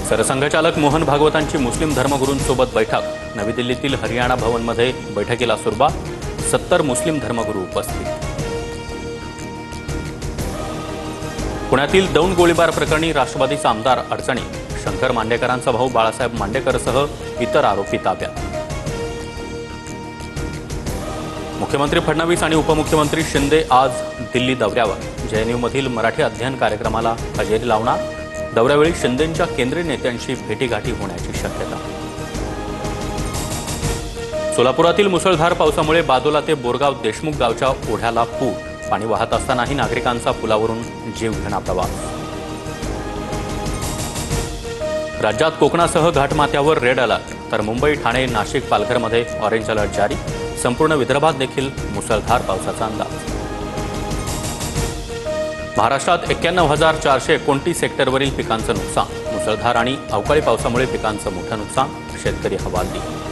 सरसंघचालक मोहन भागवतांची मुस्लिम धर्मगुरूंसोबत बैठक. नवी दिल्लीतील हरियाणा भवनमध्ये बैठकीला सुरुवात. 70 मुस्लिम धर्मगुरू उपस्थित. पुण्यातील दौंड गोळीबार प्रकरणी राष्ट्रवादीचा आमदार अडचणीत. शंकर मांडेकरांचा भाऊ बाळासाहेब मांडेकरसह इतर आरोपी ताब्यात. मुख्यमंत्री फडणवीस आणि उपमुख्यमंत्री शिंदे आज दिल्ली दौऱ्यावर. जेएनयूमधील मराठी अध्ययन कार्यक्रमाला हजेरी लावणार. दौऱ्यावेळी शिंदेंच्या केंद्रीय नेत्यांशी भेटीगाठी होण्याची शक्यता. सोलापुरातील मुसळधार पावसामुळे बादोला ते बोरगाव देशमुख गावच्या ओढ्याला पूर. पाणी वाहत असतानाही नागरिकांचा पुलावरून जीवघेणा प्रवास. राज्यात कोकणासह घाटमाथ्यावर रेड अलर्ट, तर मुंबई, ठाणे, नाशिक, पालघरमध्ये ऑरेंज अलर्ट जारी. संपूर्ण विदर्भात देखील मुसळधार पावसाचा अंदाज. महाराष्ट्रात 91,429 हेक्टरवरील पिकांचं नुकसान. मुसळधार आणि अवकाळी पावसामुळे पिकांचं मोठं नुकसान. शेतकरी हवालदिल.